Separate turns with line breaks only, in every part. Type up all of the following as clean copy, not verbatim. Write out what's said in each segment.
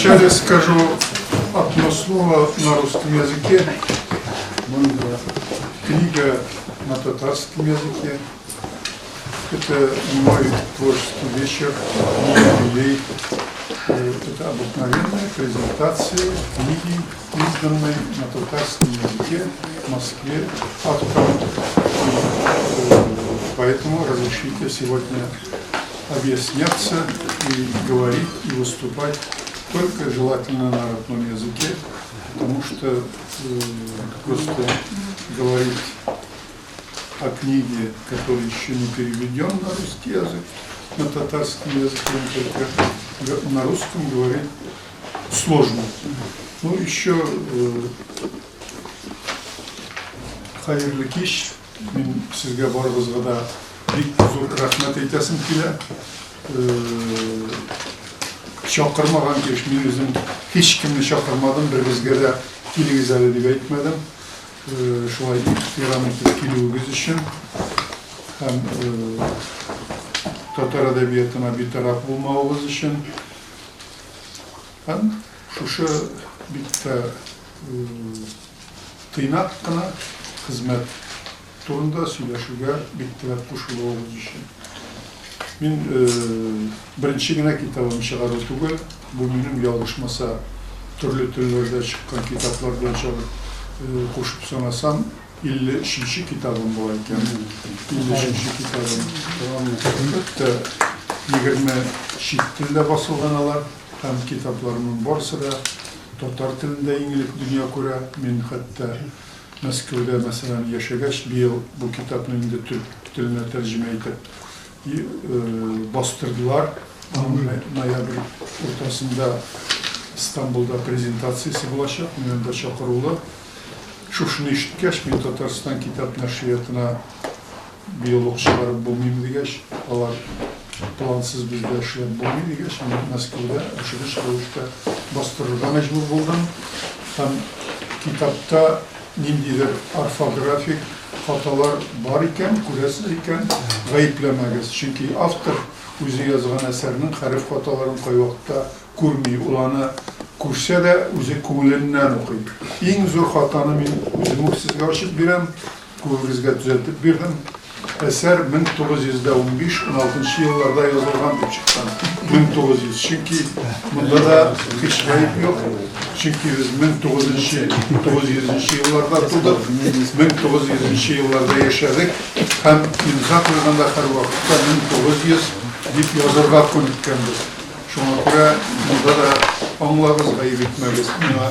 Вначале скажу одно слово на русском языке. Книга на татарском языке. Это мой творческий вечер, юбилей. Это обыкновенная презентация книги, изданной на татарском языке в Москве автором. Поэтому разрешите сегодня объясняться и говорить, и выступать только желательно на родном языке, потому что просто говорить о книге, которая еще не переведен на русский язык, на татарском языке, только на русском говорить сложно. Ну, еще хайырлы кеш, мен сізге барыңызға да бик зор рахмет айтасым келе. Шақырмаған кеш, мен өзім ешкімді шақырмадым, бір бізге де келіңіз әлі деп айтмадым. Шулай иранға келуіңіз үшін һәм татар әдәбиятына битараф булмауыңыз үшін һәм шушы битта тыйнак кына хезмәт турында сөйләшүгә бик теләп кушылуыгыз өчен. Мин беренче генә китабым чыгару түгел, бу минем ялгышмаса төрле телләрдә чыккан китаплар белән кушып санасам 53-нче китабым була икән. 53-нче китабым. 20 чит телдә басылган алар һәм китапларның барысы да татар телендә иңелек дөнья күрә. Мин хәтта Мәскәүдә мәсәлән яшәгәч, быел бу китапны инде төрек теленә тәрҗемә итеп бастырдылар. Ноябрь уртасында Истанбулда презентациясе булачак, мине дә чакырулы. Шушыны ишеткәч, мин Татарстан китап нәшриятына быел чыгарып булмыйм дигәч, алар плансыз бездә эшләп булмый дигәч, мин Мәскәүдә ашыгыч рәвештә бастырырга мәҗбүр булдым. Һәм китапта ниндидер орфографик хаталар бар икән, күрәсез икән, гаепләмәгез. Чөнки автор үзе язган әсәрнең хәреф хаталарын кайвакта күрми, уланы күрсә дә үзе күңеленнән укый. Иң зур хатаны мин үзем сезгә ачып бирәм, күңелегезгә төзәтеп бирдем. Әсәр 1915-16 елларда язылган дип чыккан. 1900. Чөнки монда да һич гаеп юк. Чөнки без 1900 елларда тудык, 1900 елларда яшәдек һәм имза куйганда һәрвакытта 1900 дип язарга күнеккәнбез. Шуңа күрә монда да аңлагыз, гаеп итмәгез. Миңа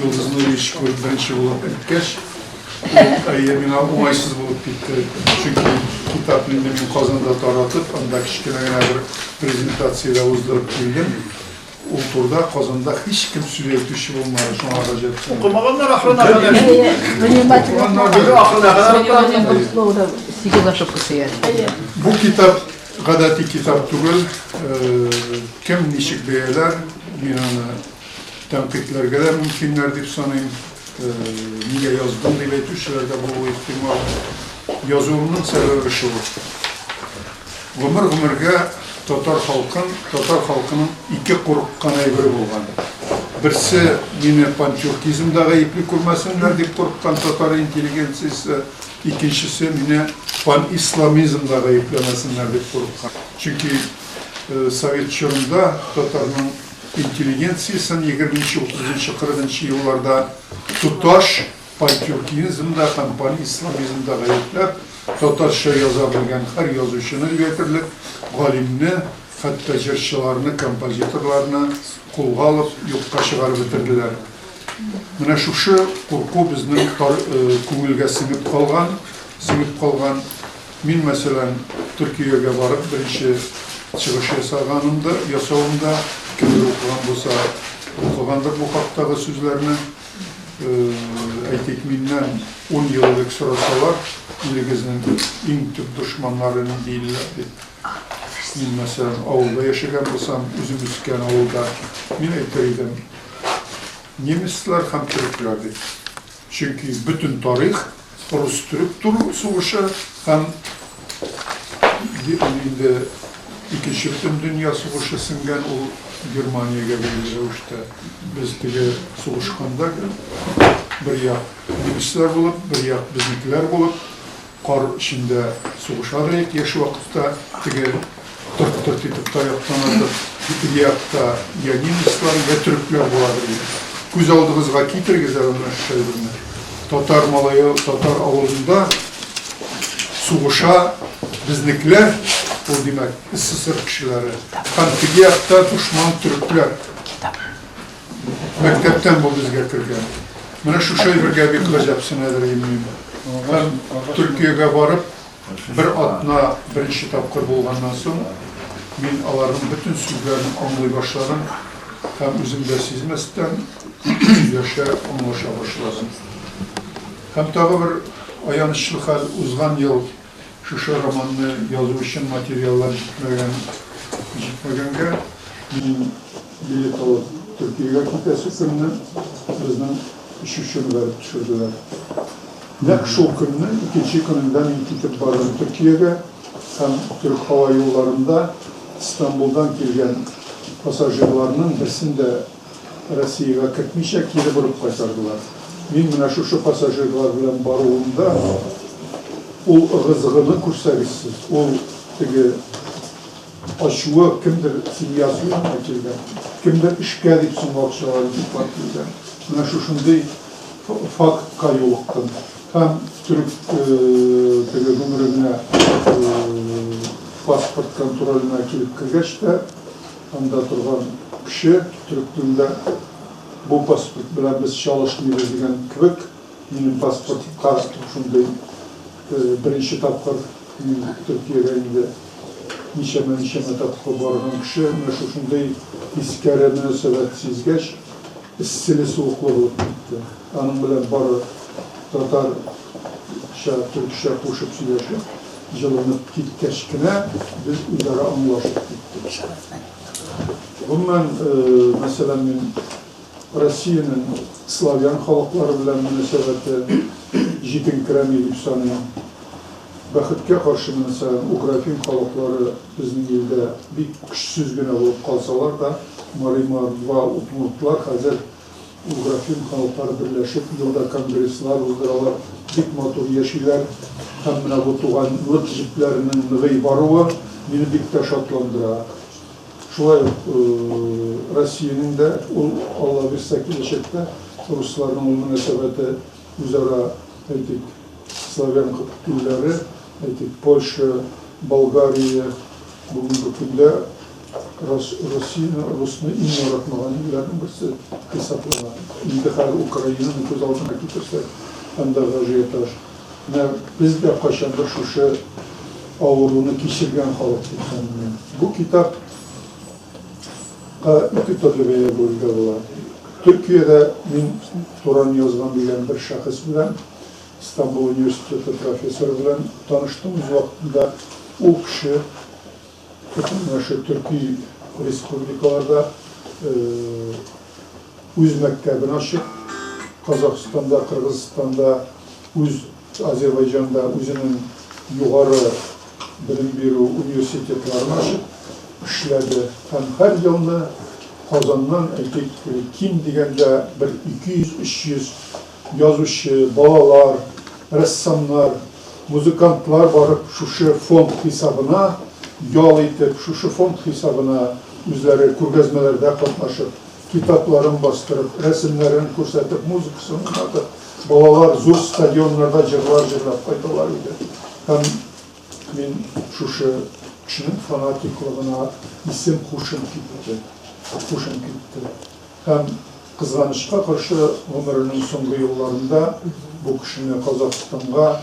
Йолдыз Нурич күреп беренче булып әйткәч, миңа уңайсыз булып китте. Чөнки китапны мин Казанда таратып, анда кичкенә генә бер презентациядә уздырып килдем. Ул турда Казанда һич кем сөйләтүче булмады. Шуңа гаҗәп.
Укымаганнар ахырына кадәр.
Бу китап гадәти китап түгел. Кем ничек бәяләр, мин аны тәнкыйтьләргә дә мөмкиннәр дип саныйм. Нигә яздым дип әйтүчеләр дә булуы ихтимал. Язуымның сәбәбе шул. Гомер-гомергә татар халкының ике курыккан әйбере булган. Берсе мине панчуркизмда гаепле күрмәсеннәр дип курыккан татар интеллигенциясе, икенчесе мине пан-исламизмда гаепләмәсеннәр дип курыккан. Чөнки Совет чорында татарның интеллигенциясын 20-30 елларда туташ пантюркизмда һәм пан-исламизмда гаепләп, татарча яза белгән һәр язучыны әйтерлек, галимне, хәтта җырчыларны, композиторларны кулга алып, юкка чыгарып бетерделәр. Менә шушы курку безнең күңелгә сеңеп калган. Мин мәсәлән Төркиягә барып беренче чыгыш ясавымда кемдер укыган булса, укыгандыр бу хактагы сүзләрне. Әйтик, миннән 10 ел элек сорасалар, илегезнең иң төп дошманнары дийләр дип. Мин мәсәлән авылда яшәгән булсам, үзем үскән авылда, мин әйтер идем, немецлар һәм төрекләр дип. Чөнки бөтен тарих рус-төрек сугышы һәм инде икенче бөтен дөнья сугышы сеңгән ул Germaniyaga bir işte biz tege soğuşkanda bir yak Nemisler bulup, bir yak bizimkiler bulup, kar içinde soğuşadık, yaşı vakitte tege tırt etip dayaklanırdık, bir yakta ya Nemisler ya Türkler buladı. Göz aldığınızga kitirgiz elimden şeylerini. Tatar malayı, Tatar avulunda soğuşa bizimkiler, o demek ıssısır kişileri. Hem tege yakta düşman Türkler. Mektepten bu bizge kirgen. Mana şu şey bir gabi kılacapsın edir eminim. Ben Türkiye'ye varıp bir atna birinci tapkır bolgandan soň men aların bütün sözlerini anlay başladım. Hem özümde sezmesden yaşa anlaşa başladım. Hem tabi bir ayanışçılık hal uzgan yıl şu romanını yazı için materyallar jitmegenge men bilet alıp Türkiye'ye gitesi günü bizden iş üçün verip düşürdüler. Nek şu günü, ikinci gününden gidip bardım Türkiye'ye, hem Türk Hava Yollarında İstanbul'dan gelgen pasajirlarının birisinde Rusya'ya gitmeyecek geri vurup kaytardılar. Ben şu pasajirlar bilen barıldığımda o rızığını kursarısız, o aşığı kimdir simyasyon açılgan, kimdir işgal edip sunmakçıları dikkatlidir. Buna şunday fakt kayıqtın. Hem Türk ömrüne pasport kontrolüne kilip kirgeç de hem de turgan kişi Türk dilinde bu pasport bilen biz çalışmıyoruz degen kibik benim pasportum karıştı şunday birinci tapkır Türkiye'ye indi. Nişeme tapkır barınan kişi şunday iskere münasebet geç istili soğukluğu olup gitti. Anın bilen barı Tatar Türkçe koşup söyleşip yılınıp gitkeşkine biz üzere anlaşıp gittik. Bundan mesela Rusya'nın Slavyan halkları bilen münasebeti jitin kremi deyip sanıyorum. Bakıtke karşı mesela Ukrayna halkları bizim ilde bir küçsüz güne olup kalsalar da Marimarva utmurtlar hazır Ukrayna halkları birleşip yılda kongresler uzduralar, dik motor yeşiller, hem bu tuğanlık jiplerinin gıybarığı beni dik de şatlandıra. Şulay Rusya'nın da Allah bilse gelecekte Rusların o münasebeti üzere Slavyan kültürleri, Polşa, Bulgarya bugünkü günde Rus'unu in öğretmeğinin birisi hesaplanan. İndi her Ukrayna'nın göz altına getirsek hem de ajiyetaj. Biz de kaşandır şu şey ağırlığını geçirgen halktık. Bu kitap iki türlü veya bölge var. Türkiye'de ben Turan yazgan bilen bir şahıs bilen İstanbul Üniversitesi profesörü bilen tanıştığımız vaktinde o kişi bütün Türkiye Respublikalarda üz mektebini açıp Kazakistan'da, Kırgızistan'da, Azerbaycan'da özünün yukarı bilim biri üniversitelerini açıp işledi. Hem her yılını Kazan'dan kim degende bir 200-300 yazışı, balalar, ressamlar, muzikantlar barıp şu fond hesabına yol etip şu fond hesabına üzeri kurgezmelerde katlaşıp kitapların bastırıp, resimlerini ko'rsatib, muzikasını atıp balalar zor stadionlarda jırlab qaytalarıydı. Hem men şu kişinin fanatikliğine isim hoşum gitti. Hem kızganışqa karşı ömrünün sonlu yıllarında bu kişini Kazakistan'a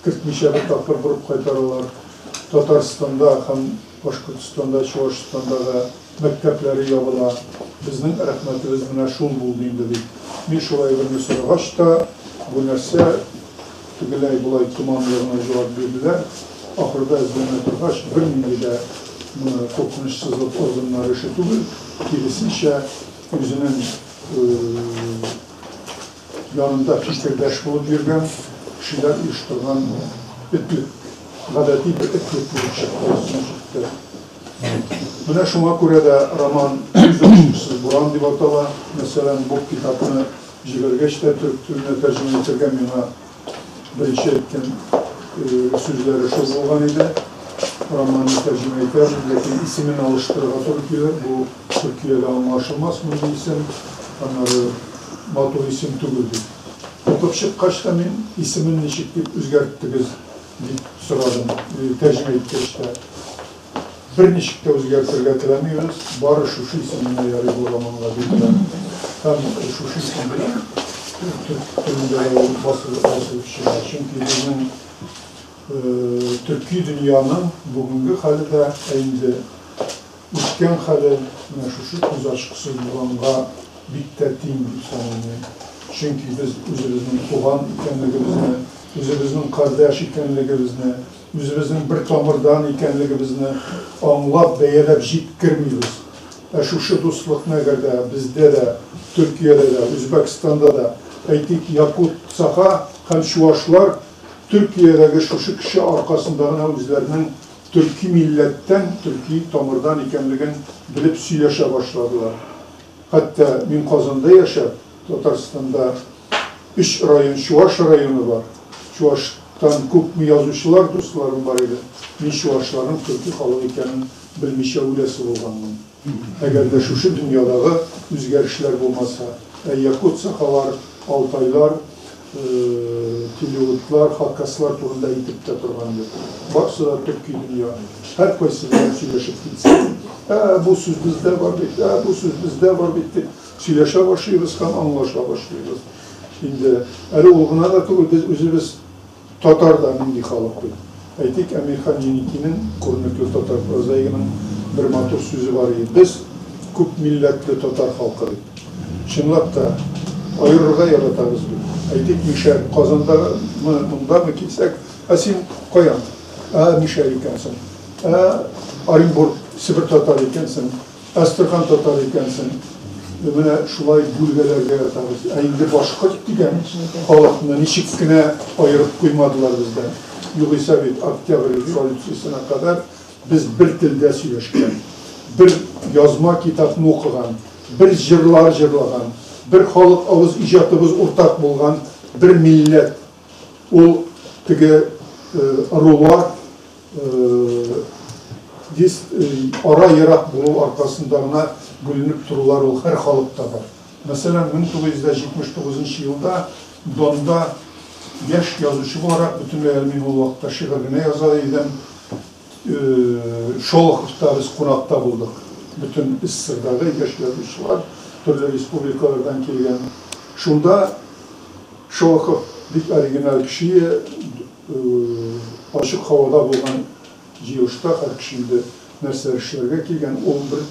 40 bir tapır vurup qaytarırlar. Tatarstan'da hem Başkürtistan'da, Çuvaşistan'da da mektepleri yapıla. Bizning rahmetimiz buna şul bulduğum dedik. Men şulay bir so'ragach da bu narsa tugilay bulay tumanlarına cevap verdiler. Ahırda izleme turgach bir mingide korkunçsuzluk organları işi tugul. Kirisinçe özünün yanında fikirdeş bulup yürgen kişiler uyuşturgan etlik, gadati bir etlik buluşup olsun çıktı. Buna şuna göre de roman yüz ölçüsüz Buran diye atala. Mesela bu kitabını Jilergeç'te Türk türüne tercüme ettirgen yana bir şey etken sözleri şu olan idi. Romanı tercüme eder, lakin ismini alıştırığa Türkiye, bu Türkiye'de anlaşılmaz mı bir isim, onları Mato isim tügüldü. Okupşık kaç tane ismin neşik deyip üzgerttiniz deyip sıradım, tercüme etkeçte. Bir neşikte üzgerttirge tilemiyoruz, bari şu isimine yarı bu romanla bitiren. Hem şu isimine Türk dilinde basılı şey var. Çünkü bizim Türkiye dünyanın bugünkü hali de endi üstken hali şu kuz aşkısız bulanga bittettiğim bir sanırım. Çünkü biz üzümüzün tuğan ikenligimizni, üzümüzün kardeş ikenligimizni, üzümüzün bir tamirdan ikenligimizni anlap beyelep jitkirmiyoruz. Şu dostluk negerde bizde de, Türkiye'de de, Özbekistan'da da aytik Yakut, Saha, hem Şuvaşlar Türkiye'deki şu kişi arkasından özlerinin Türkiye milletten, Türkiye tamirdan ikenligin bilip söyleşe başladılar. Hatta min Kazan'da yaşar, Tataristan'da 3 rayon, Şuvaş rayonu var. Şuvaş'tan çok mu yazışçılar dostlarım var idi. Min Şuvaşların Türkiye halı ikenin bilmişe öylesi olganın. Eğer de şu dünyada özgerişler olmasa, Yakut, Sahalar, Altaylar, Tilivutlar, Hakkaslar turunda itip de durgandır. Baksalar Türkiye dünya, her koysinden söyleşip gitsin. Bu söz bizde var bitti, bu söz bizde var bitti. Söyleşe başlıyoruz, anlaşa başlıyoruz. Şimdi, öyle olğuna da biz özümüz Tatar'dan indi halıqdır. Aytik Emirhan Yeniki'nin, Kurnuklu Tatar prozayının bir matır sözü var idi. Biz küp milletli Tatar halkıdır. Şınlap da ayırırga yaratarız biz. Aytik Mişer, Kazan'da mı gitsek, asin koyan, Mişer ikensin, Orenburg, Sibir Tatar ikensin, Astrakhan Tatar ikensin, Mine şulay bölgelerge yatarız. Endi başka digen halkını nişikkine ayırıp koymadılar bizden. Yugoslav Oktyabr Revolüsiyasına kadar biz bir tilde söyleşken, bir yazma kitabını okugan, bir jırlar jırlagan, bir halk ağız icatımız ortak bulgan bir millet. O tege arılar ara yarak bulu arkasındağına bölünüp dururlar o her halkta var. Mesela 1979 yılda Don'da yaş yazıcı olarak bütün elmin o vakta şiirine yazarıydım. Şolokov'da biz konakta bulduk. Bütün İsır'da yaş yazıcılar, türlü respublikalardan gelgen. Şunda Şolokov bir orijinal kişiyi açık havada bulan Ciyuş'ta her kişinde nerserişlerge kelgen 11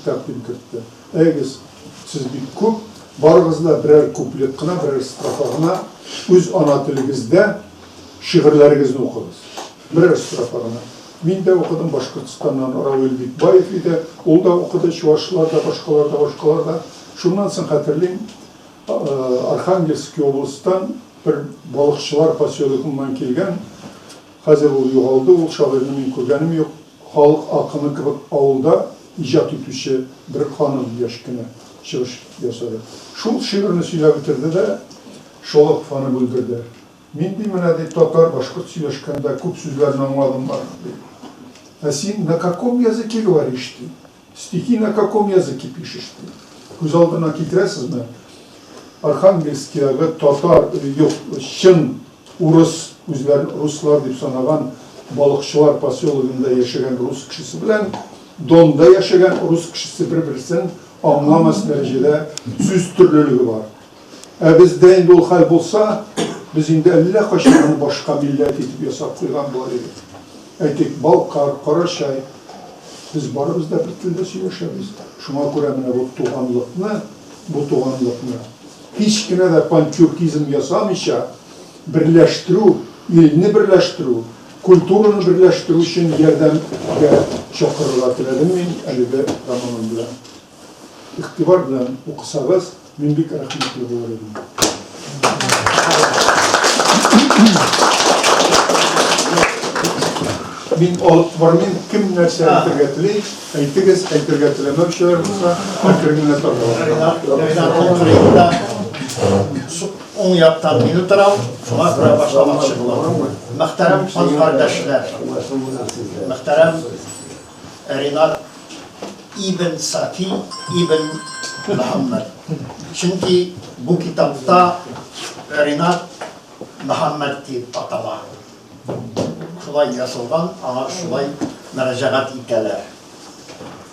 takdim kırttı. Eğer siz bir kup, barınızda birer kuplet kına, birer strafağına, öz ana tilinizde şiirlerinizni okudunuz. Birer strafağına. Ben de okudum Başkırtistan'dan Ravel Bikbayev idi. O da okudu, Şuvaşlarda, başkalarda. Şundan sonra hatırlayayım, Arkhangelsk Oblast'tan bir balıkçılar posyolukundan kelgen, hazır ol yoğaldı, o şahirini men көргенім yok. Halk akını kıvık avulda icat ütüşü bir hanım yaşkını çıkış yasadı. Şul şiirini söyle bitirdi de Şolokov hanı bildirdi. Men deyimine Tatar Başkırt söyleşkende küp sözlerini anladım var. Sen на каком языке говоришь ты? Стихи на каком языке пишешь ты? Göz aldığına getiresiniz mi? Arkhangelsk'te Tatar, yok, Şın, Urus, özlerin Ruslar deyip sanagan balıkçılar posyologunda yaşayan Rus kişisi bilen Don'da yaşayan Rus kişisi bir-birisini anlamaz derecede söz türlülüğü var. Bizde indi o hal bolsa, biz indi 50 kaşığını başka millet etip yasak koygan var idi. Aytik Balkar, Karaşay, biz barımızda bir tilde söyleşemiz. Şuna göre bu tuğanlıkını hiç kine de pan-Türkizm yasamışa birleştiru, ilini birleştiru, kulturunu birleştiru için yerden çakırlar diledim ben, Ali ve Raman'ın bilen. İhtibar bilen okusanız, min bir rahmetli olayım. Мин мен кем нәрсә әйтергә тели, әйтегез, әйтергә теләмәүчеләр булса, әкергенә торгалар.
Оң яктан мин утырам, шуңа күрә башламакчы булам. Мөхтәрәм кардәшләр, мөхтәрәм Ринат ибн Сафи ибн Мөхәммәд. Чөнки бу китапта Ринат Мөхәммәд дип атала. Шулай язылган, аңа шулай мөрәҗәгать итәләр.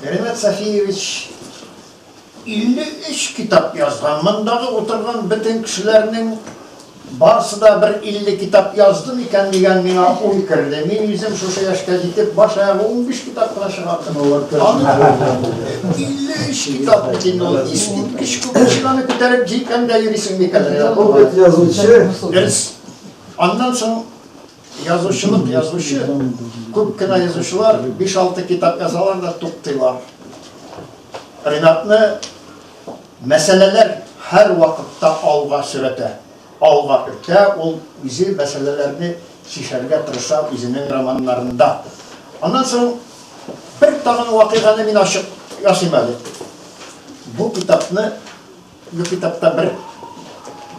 Ринат Сафиевич 53 китап язган. Мондагы утырган бөтен кешеләрнең барысы да бер 50 китап язды микән дигән миңа уй керде. Мин үзем шушы яшькә җитеп баш аягы 15 китап кына чыгардым. 53 китап бөтен ул искиткеч күп кешеләрне күтәреп җиткәндә йөрисең микән? Аннан соң язучы, күп кенә язучылар 5-6 китап язалар да туктыйлар. Ринатны мәсьәләләр һәр вакытта алга сөрәтә. Алга үтә, ул үзе мәсьәләләрне шишәргә тырыша үзенең романнарында. Аннан соң бер тагын вакыйганы мин ачык ясыйм әле. Бу китапта бер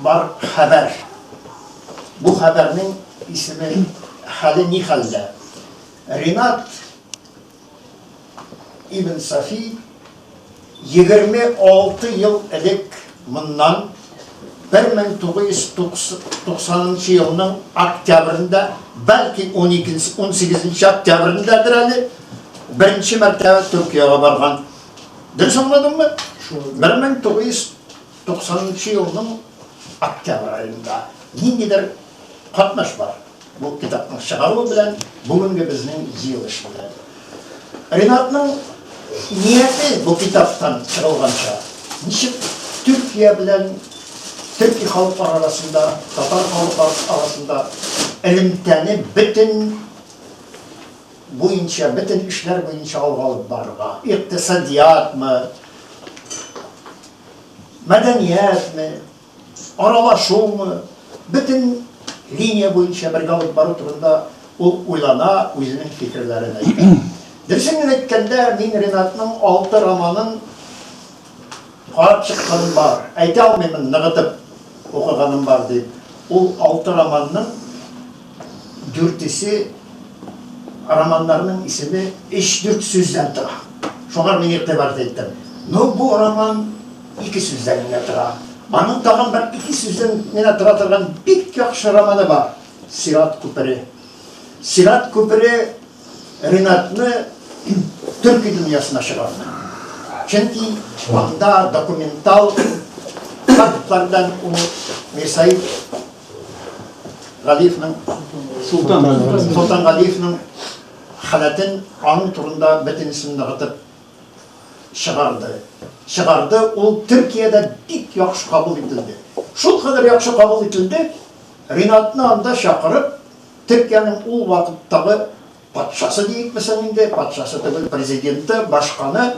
бар хәбәр. Бу хәбәрнең исеме хәле ни хәлдә? Ринат ибн Сафи 26 ел элек моннан 1990 елның октябрында, бәлки 18 октябрындадыр әле, беренче мәртәбә Төркиягә барган. Дөрес аңладыңмы? 1990 елның октябрь айында ниндидер катнаш бар. Бу китапның чыгаруы белән бүгенге безнең җыелыш белән. Ринатның нияте бу китаптан чыгылганча, ничек Төркия белән Төрки халыклар арасында, татар халыклар арасында элемтәне бөтен буенча, бөтен эшләр буенча алып барырга, икътисадиятмы, мәдәниятме, аралашумы, бөтен линия буенча бергә алып бару турында ул уйлана, үзенең фикерләрен әйтә. Дөресен әйткәндә, мин Ринатның 6 романын карап чыкканым бар. Әйтә алмыйм, ныгытып укыганым бар дип. Ул 6 романның 4-се романнарның исеме 3-4 сүздән тора. Шуңа мин игътибар иттем. Ну, бу роман 2 сүздән генә тора. Аның тагын бер 2 сүздән генә тора торган бик яхшы романы бар. Сират күпере. Сират күпере Ринатны Төрки дөньясына чыгарды. Чөнки анда документал фактлардан Мирсаид Галиевның Султан Галиевның халатын аның турында бөтенесен ныгытып чыгарды. Ул Төркиядә бик яхшы кабул ителде. Шул кадәр яхшы кабул ителде, Ринатны анда чакырып, Төркиянең ул вакыттагы патшасы дейікмесен инде, патшасы түгел президенты, башканы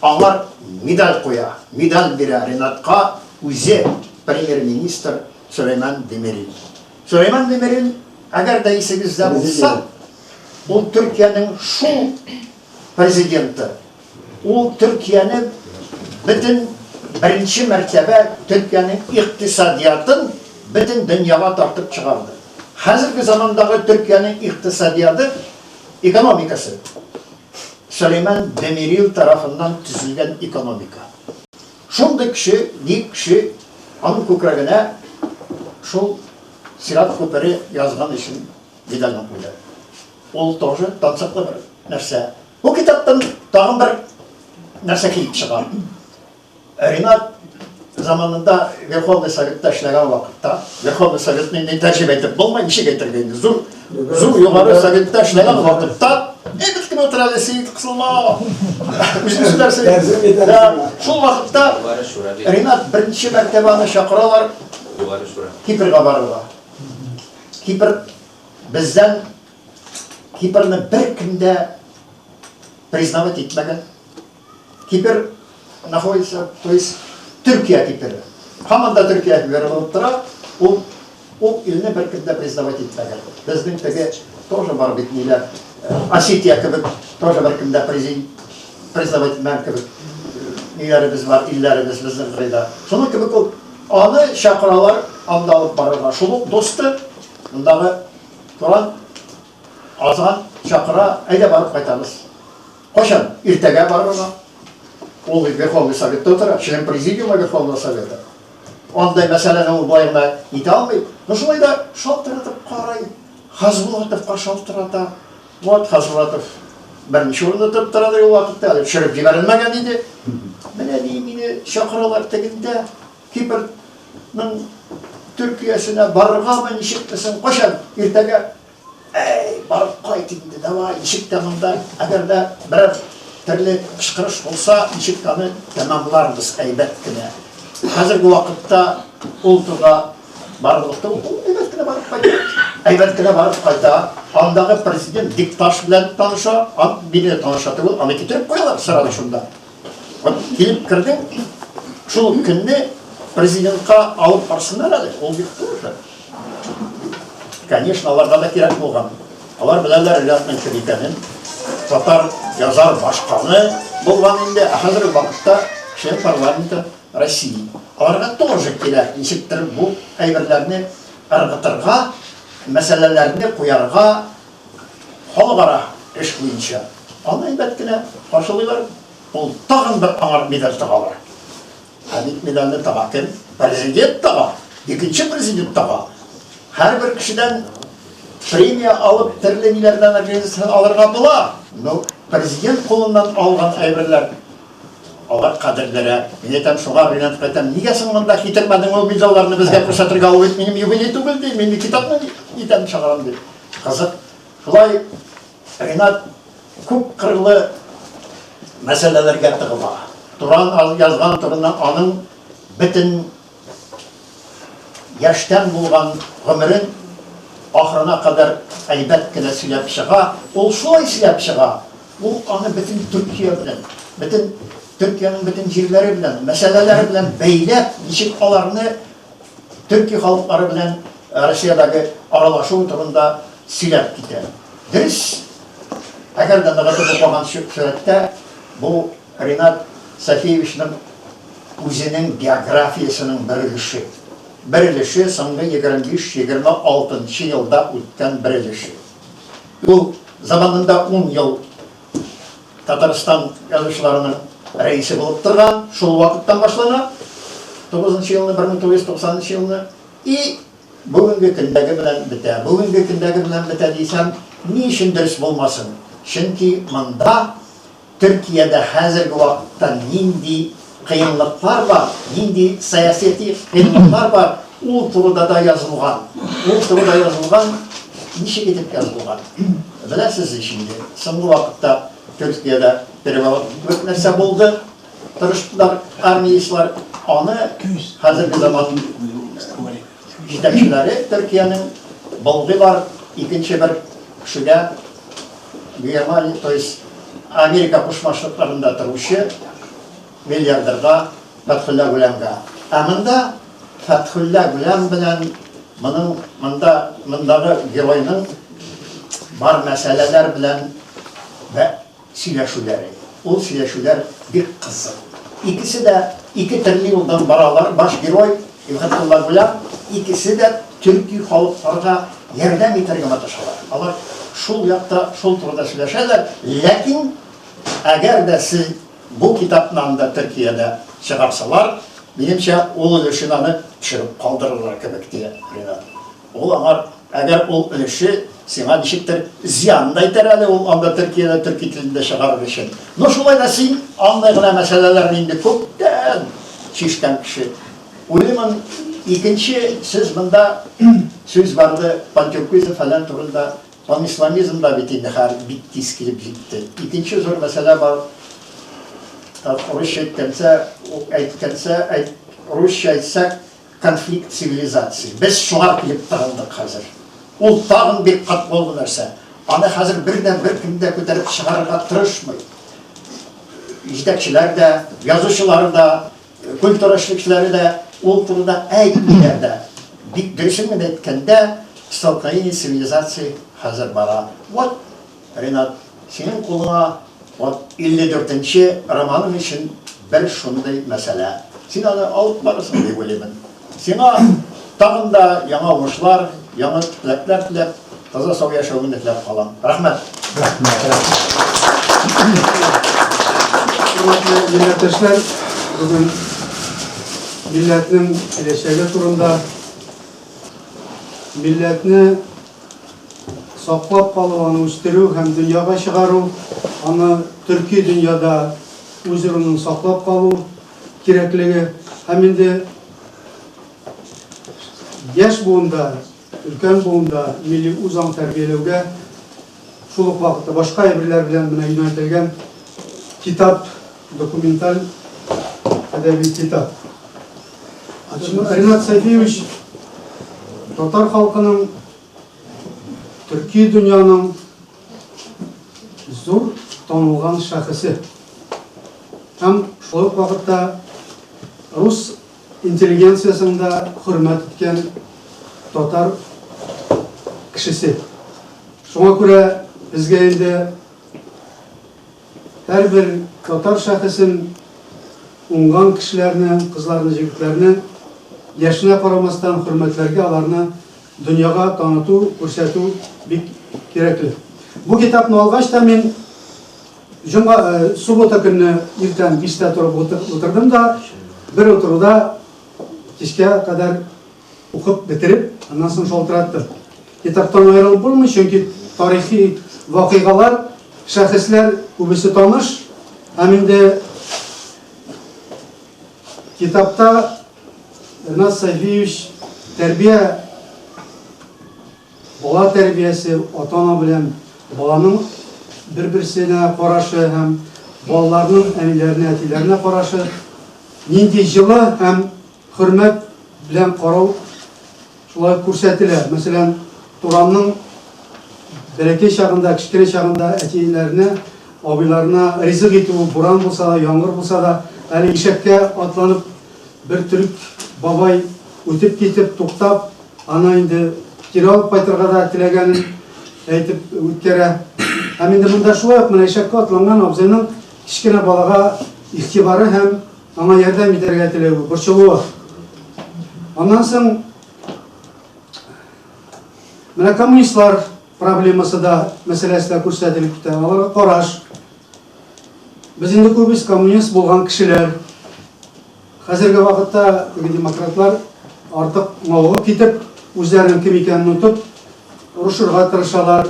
аңар медаль куя, медаль бирә Ринатка үзе премьер-министр Сөләйман Демирел. Сөләйман Демирел, әгәр дә исегездә булса, ул Төркиянең шул президенты, ул Төркияне бөтен беренче мәртәбә Төркиянең икътисадиятын бөтен дөньяга тартып чыгарды. Хәзерге замандагы Төркиянең икътисадияты, экономикасы Сөләйман Демирел тарафыннан төзелгән экономика. Шундый кеше, ник кеше аның күкрәгенә шул Сират күпере язган өчен медальне куйды. Ул тоже тансыклы бер нәрсә. Бу китаптан тагын бер нәрсә килеп чыга. Ринат заманында Верховный Советта эшләгән вакытта, Верховный Советны тәрҗемә итеп булмай, ничек әйтергә инде, зур югары Советта эшләгән вакытта, бит кем утырады син кысылма. Шул вакытта Ринат беренче мәртәбә аны чакыралар Кипрга барырга. Кипр бездән Кипрны бер кемдә признавать итмәгән. Кипр находится, то есть Төркия Кипры. Һаман да Төркия Кипры булып тора. Ул ул илне бер көндә признавать итмәгән. Безнең теге тоже бар бит ниләр, Осетия кебек тоже бер көндә признавать итмәгән кебек ниләребез бар, илләребез безнең кырыйда. Шуның кебек ул аны чакыралар, анда алып барырга. Шул ук досты, мондагы Туран азган чакыра, әйдә барып кайтабыз. Кайчан? Иртәгә барырга. Ул Верховный Советта утыра, член президиума Верховного Совета. Андай мәсьәләне ул байыма итә алмый. Ну шулай да шалтыратып карай. Хазбулатовка шалтырата. Вот Хазбулатов берничә урында торып тора ул вакытта, әле төшереп җибәрелмәгән иде. Менә мине чакыралар тегендә Кипрның Төркиясенә барыргамы, ничектесен, кайчан? Иртәгә. Эй, барып кайт инде, давай, ничектә монда, әгәр дә берәр төрле кычкырыш булса, ничек аны тәмамларбыз әйбәт кенә. Хәзерге вакытта ул турда барлыкта ул әйбәт кенә барып кайта. Әйбәт кенә барып кайта. Андагы президент дикташ белән таныша, бине таныша түгел, аны китереп куялар сыраны шунда. Килеп керде, шул көнне президентка алып барсыннар әле, ул бик туры. Конечно, аларга да кирәк булган. Алар беләләр Ринатның кем икәнен. Татар язар башканы булган инде, хәзерге вакытта член парламенты России. Аларга тоже кирәк, ничектер бу әйберләрне ыргытырга, мәсьәләләрне куярга, халыкара эш буенча. Аны әйбәт кенә каршылыйлар. Ул тагын бер аңар медаль тагалар. Бит медальне тага кем? Президент тага, икенче президент тага. Һәрбер кешедән премия алып, төрле ниләрдән организациялар алырга була. Ну, президент кулыннан алган әйберләр алар кадерләре. Мин әйтәм, шуңа Ринат әйтәм, нигә соң монда китермәдең ул медальләрне безгә күрсәтергә? Ул бит минем юбилей түгел ди, мин китапны итәм чыгарам ди. Кызык. Шулай Ринат күп кырлы мәсьәләләргә тыгыла. Туран язган турында аның бөтен яшьтән булган гомерен ахырына кадәр әйбәт кенә сөйләп чыга. Ул шулай сөйләп чыга. Ул аны бөтен Төркия белән, бөтен Төркиянең бөтен җирләре белән, мәсьәләләре белән бәйләп, ничек аларны Төркия халыклары белән Россиядагы аралашу турында сөйләп китә. Дөрес, әгәр дә ныгытып булган сүрәттә бу Ринат Сафиевичның үзенең биографиясының берилеше соңгы 25-26 елда үткән берилеше. Ул заманында 10 ел Татарстан язучыларының рәисе булып торган, шул вакыттан башлана, 9 елны, 1990 елны, и бүгенге көндәге белән бетә. Бүгенге көндәге белән бетә дисәм, ни өчен дөрес булмасын? Чөнки монда Төркиядә хәзерге вакытта нинди кыенлыклар бар, нинди сәясәти кыенлыклар бар, ул турыда да язылган. Ул турыда язылган, ничек итеп язылган? Беләсез инде, соңгы вакытта Төркиядә переворот нәрсә булды. Тырыштылар армиячылар аны хәзерге заман җитәкчеләре Төркиянең булдылар икенче бер кешегә Германия, то есть Америка кушмашлыкларында торучы миллиардерга Фәтхулла Гүләмгә. Монда Фәтхулла Гүләм белән мондагы геройның бар мәсьәләләр белән сөйләшүләре. Ул сөйләшүләр бик кызык. Икесе дә ике төрле юлдан баралар. Баш герой Фәтхулла Гүләм, икесе дә төрки халыкларга ярдәм итәргә маташалар. Алар шул якта, шул турыда сөйләшәләр. Ләкин әгәр дә сез бу китапны анда Төркиядә чыгарсалар, минемчә ул өлешен аны төшереп калдырырлар кебек дия Ринат. Ул аңар, әгәр ул өлеше сиңа ничектер зыян да итәр әле ул анда Төркиядә төрки телендә чыгарыр өчен. Ну шулай да син андай гына мәсьәләләрне инде күптән чишкән кеше. Уйлыймын, икенче сез монда сүз барды пантюркизм фәлән турында, панисламизмда бит инде бик тиз килеп җитте. Икенче зур мәсьәлә бар. Русча әйтсәк, конфликт цивилизации. Без шуңар килеп тырылдык хәзер. Ул тагын бик катлы нәрсә. Аны хәзер бердән-бер көндә күтәреп чыгарырга тырышмый. Җитәкчеләр дә, язучылар да, культура эшлекчеләре дә ул турыда әйтмиләр дә. бик дөресен генә әйткәндә, столкновение цивилизации хәзер бара. Вот, Ринат, синең кулыңа вот 54-нче романың өчен бер шундый мәсьәлә. Син аны алып барасың дип уйлыйм. Сиңа тагын да яңа уңышлар, яңа теләкләр теләп, таза сау яшәүне теләп калам. Рәхмәт.
Hürmetli milletveşler, bugün milletin geleceği turunda milletini saklap kalıp, onu üstürü hem dünyaya çıkarı, onu Türkiye dünyada huzurunu saklap kalı gerekliliği hem de yaş boyunda, ülken boyunda milli uzam terbiyelewge şuluk vakitte başka emirler bilen buna yöneltilgen kitap, dokumental edebi kitap. Rinat Sayfiyeviç, Tatar halkının, Türkiye dünyanın zor tanılgan şahısı. Hem şuluk vakitte Rus intelligensiyasında hürmet etken Tatar kişisi. Şuna göre bizge endi her bir Tatar şahısın ungan kişilerini, kızlarını, jigitlerini yaşına karamasdan hürmetlerge alarını dünyaya tanıtı, ko'rsatу bik gerekli. Bu kitapni algaçta men subota günü erten 5'te turib o'tirdim da bir o'tiruvda kechga kadar o'qib bitirib, ondan so'ng şoltiratdim. Kitaptan ayrılып bo'lmaydi, chunki tarixiy voqealar, şahıslar ko'bisi tanış. Hem de kitapta Rinat Sayfiyeviç terbiye, bola terbiyesi, ota-ana bilen bolanın bir-birisine karaşı hem bolalarının emilerine, etilerine karaşı nindi жылы hem hürmet bilen karau şulay ko'rsatilar. Mesela Turan'ın bereke çağında, kichkine çağında etilerine, abilarına rizq etuvi, buran bulsa da, yağmur bulsa da, ali işekке atlanıp bir Türk babay ötüp ketip, toktap, ana indi kiri alıp baytırga da tilegenin aytip ötkere. Hem indi bunda şulay yok, işekке atlangan abzayının kichkine balaga ihtibarı hem ana yerden biterge tilegi, burçuluğu. Ondan soň mena komünistlar probleması da meselesi de ko'rsatilib ketadi. Alarga qarash. Biz endi ko'pimiz kommunist bo'lgan kishilar. Hozirgi vaqtda demokratlar artık mavg'ib ketib, o'zlarining kim ekanini unutib, urushirga tirishadilar.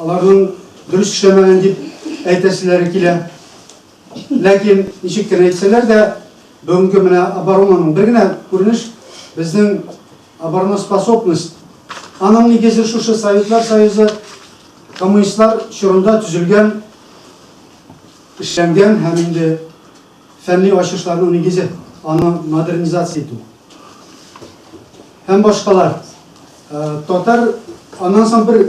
Ularning durust ishlamagan deb aytasilari keladi. Lekin nechikkin aytsalar da bugungi mana оборонаның birgina ko'rinish bizning обороноспособность. Anın negesi şu Sovetlar Soyuzu komünistler şurunda tüzülgen, işlengen hem de fenli aşışlarının negesi anı modernizasyon etu. Hem başkalar. Tatar ondan sonra bir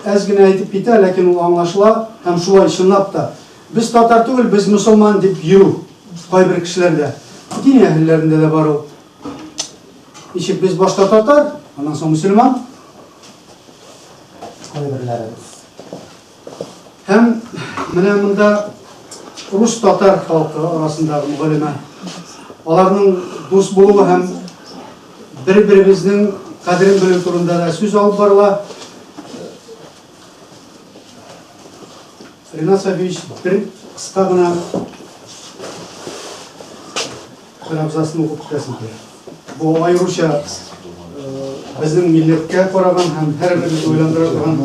ezgine aytıp biter, lakin o anlaşıla hem şulay şınlap da. Biz Tatar değil, biz Müslüman deyip yürü. Kaybır kişilerde. Din ehlilerinde de var o. İşte biz başta Tatar, ondan sonra Müslüman. Hem mınamında Rus Tatar halkı arasında muhalime. Onların dost buluğu hem bir-birimizin kadrin bölüm turunda da söz alıp barla. Rinat Sayfiyeviç bir kısa gına bir abzasını okup tutasın. Bu ayrıca bizim milletke koragan hem her birimiz oylandırırgan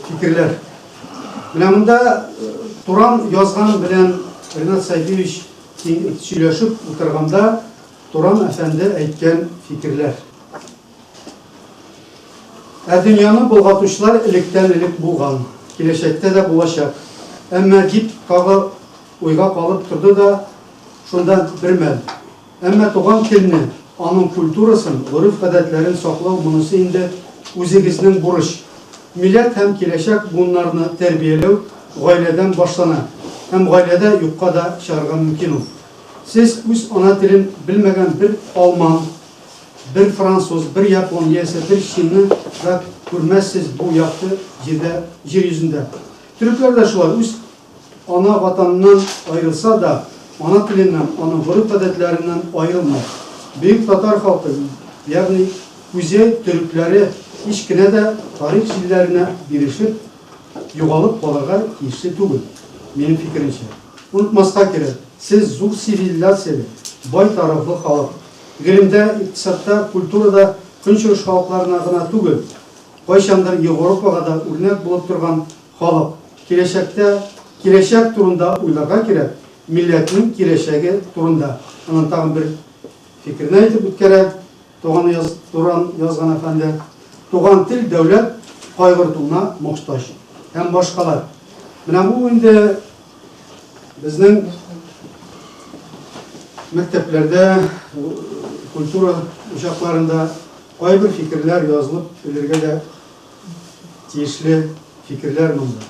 fikirler. Bilamında Turan yazgan bilen Rinat Sayfiyeviç söyleşip oturganda Turan Efendi aytgan fikirler. Dünyanı bulgatuşlar ilikten ilik bulgan. Kileşekte de bulaşak. Ama dip kağı uyga kalıp turdu da şundan bilmel. Ama tuğan tilini, anın kulturasını, urf adetlerin saklav munusu indi özegizinin buruş. Millet hem kileşek bunlarını terbiyelev, gaileden başlana. Hem gailede yukka da çağırgan mümkün ol. siz üz ana tilin bilmegen bir Alman, bir Fransız, bir Japon, yese bir Çinli ve görmezsiz bu yaptı yeryüzünde. Türkler de şular, üz ana vatanından ayrılsa da ana tilinden, ana grup adetlerinden ayrılmaz. Büyük Tatar halkı, yani Kuzey Türkleri işkine de tarih zillerine birişip yuvalıp balağa işi tuğul. Benim fikrimce. Unutmazsa gerek. Siz zor sivilizasyonu, bay taraflı halk, ilimde, iktisatta, kültürde künçürüş halklarına gına tuğul. Başandır Avrupa'da da örnek bulup durgan halk. Kileşek turunda uylaga gerek. Milletin kileşegi turunda. Onun tağın bir fikrini aytıp ütkere. Turan yazgan efendi. Tuğan til devlet kaygırtığına muhtaç. Hem başkalar. Bu indi bizning maktablerde, kültür uşaklarında kay bir fikirler yazılıp bilirge de tiyişli fikirler bunda.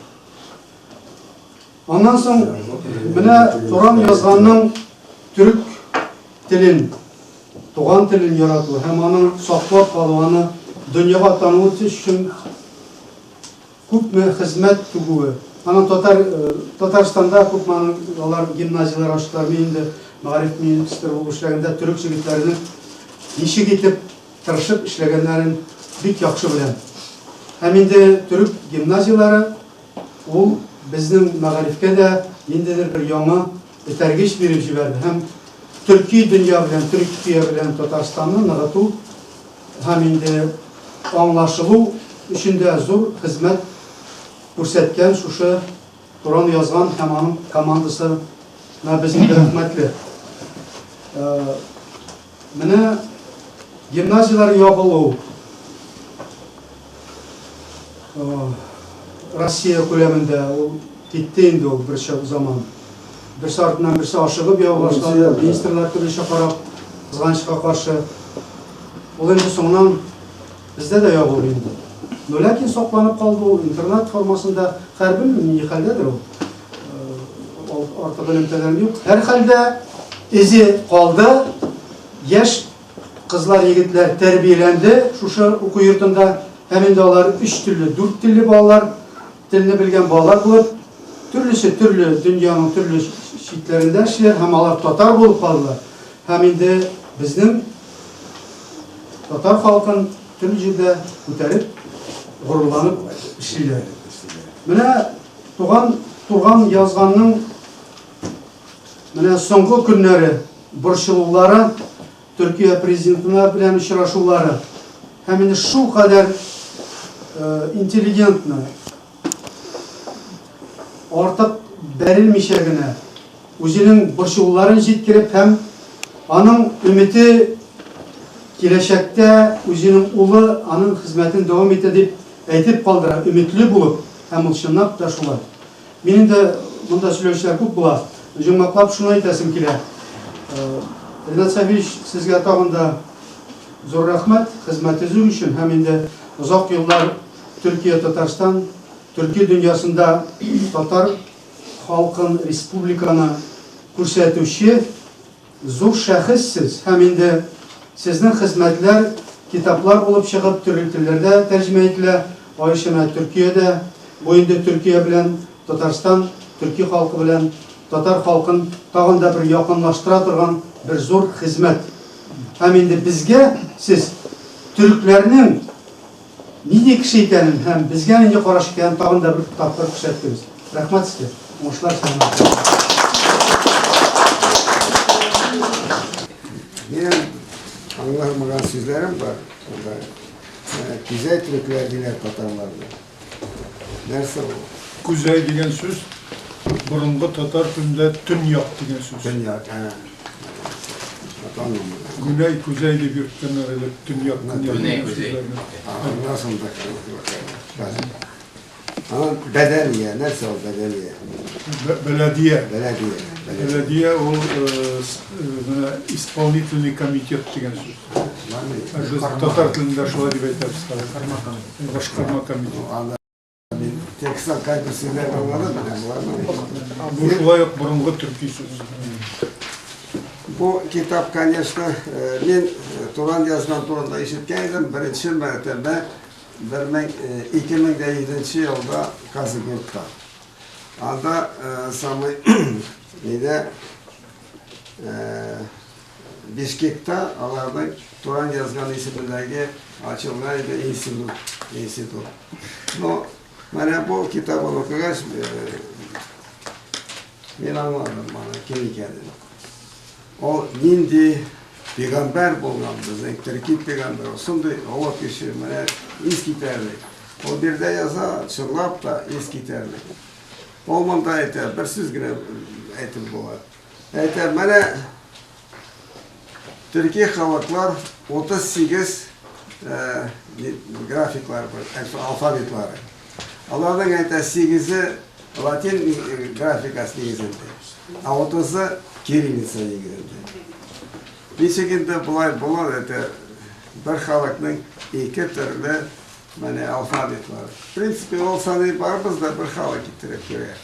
Ondan sonra Turan yazganın Türk tilin, Tuğan tilin yaratı hem onun saklap kalıvanı dünyaya tanıtı için küp hizmet tuğu. Tatarstan'da Kutman'ın gimnaziyalar açtılar, meyinde, marif ministeri oluşlarında Türk çocuklarının işi gitip, tırışıp işleyenlerin büyük yakışı bilen. Hem indi Türk gimnaziyaları, o bizim mağarifke de yendidir bir yana tergiş verip jiberdi. Hem Türkiye dünya bilen, Türkiye bilen Tatarstan'ın nağıtı, hem indi anlaşılı, içinde zor hizmet көрсеткен шушы Туран yazgan hem onun komandası bizim de rahmetli. Mene gimnaziyalar yapılı Rusya koleminde o gitti indi o bir şey zaman. Bir saatından birisi aşığı bir başladı. Ministerler türlü şakarap kızgançlığa karşı. Onun sonundan bizde de yapılı indi. Lakin saklanıp kaldı o internet formasında her bir haldedir o. Artık önemlilerim yok. Her halde izi kaldı. Yaş kızlar, yigitler terbiyelendi. Şu oku yurtunda hemen de onlar 3 türlü, 4 türlü bağlar, dilini bilgen bağlar bulup, türlü dünyanın türlü şiitlerinden şeyler, hem onlar Tatar bulup kaldılar. Hemen de bizim Tatar halkın türlücüde müterip, gururlanıp işliyor. Mene Turgan yazganın soňky günleri burşulukları, Türkiye prezidentine bilen uçraşuları hem şu kadar intelligentni, artık berilmişegine, özünün burşuluklarını jetkirip hem anın ümiti gelecekte özünün ulu anın hizmetini devam edip aytip kaldıra, ümitli bulup hem ılşınlap da şular. Benim de bunda söyleşler çok bular. Cümleklap şunu aytasım kile. Renat Saviç sizge tağında zor rahmet, hizmetiniz için hem de uzak yıllar Türkiye, Tatarstan, Türkiye dünyasında Tatar halkın, respublikanı көрсәтүче zor şahıssız. Hem de sizin hizmetler, kitaplar olup çıkıp türlü dillerde tercüme edilir. Ayşeme Türkiye'de, bu indi Türkiye bilen Tatarstan, Türkiye halkı bilen Tatar halkın tağında bir yakınlaştıra durgan bir zor hizmet. Hem indi bizge siz Türklerinin nidek şey ikenin hem bizge nidek karşı ikenin tağında bir kitaplar kuşattınız. Rahmet size. Hoşlar sana.
Benim anlamayan sizlerim var. Kuzey Türkler diler Tatarlarla. Neresi o?
Kuzey degen söz, burungu Tatar türünde tünyak degen söz.
Tünyak,
Güney, kuzey de bir kenarıyla tünyak.
Güney, kuzey.
Nasıl da? Ama Bedeliye, neresi o Bedeliye?
Belediye.
Belediye.
Belediye o исполнительный комитет degen söz. Biz Tatar tilinde şöyle bir aytarız. Başkarma komiteti.
Teksan kaygısıyla olmalı mı?
Bu şulay burungu Türkiye söz.
Bu kitap, конечно, men Turan yazgan turunda işitken idim. Birinci mertebe 2007 yılda Kazıgürt'ta. Anda samay neyde Bişkek'te alarda Turan yazgan isimindeki açılgan institut. No, bana bu kitabı okuyaş men anladım bana kim ekanini. O nindi peygamber bo'lgan bizning Türkiye peygamber shunday havo kishi mana eskitarlik. O bir de yaza çıllab da eskitarlik. Olmanda aytar bir so'zgina aytib bo'ladi. Aytar mana Türkiye xalqlar 38 grafiklar var, alfabetlari. Onlardan aytar 8'i Latin grafikası negizinde. 30'u kirillitsa negizinde. Bir şekilde bulay aytar bir xalqning iki türlü alfabet var. Prinsipi olsanı barbızda bir xalq getirip koyar.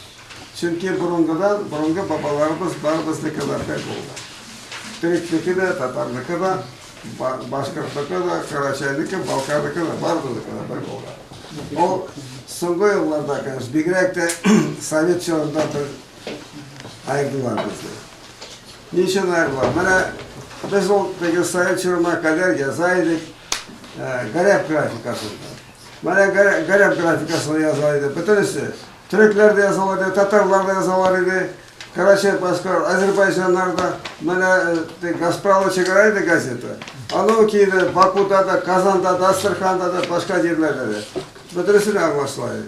Çünkü burungi babalarımız barbızda kadar pek oldu. Türk'teki de, Tatar'daki de, Başkırt'daki de, Karaçay'daki, Balkar'daki de barbızda kadar pek oldu. O so'nggi yıllarda bigrek de Sovet çağında bir ayırdılar bizni. Niçin ayırdılar? Mana biz o Sovet çağına kadar yazaydık Garip grafikasında. Mana Garip grafikasında yazaydı. Bütünüsü Türkler de yazarlardı, Tatarlar da yazarlardı. Karaçay, Başkar, Azerbaycanlarda mana Gazprom'la çıkaraydı gazete. Anokiydi, Baku'da da, Kazan'da da, Astrakhan'da da, başka yerlerde de. Bütünüsünü anlaşılaydı.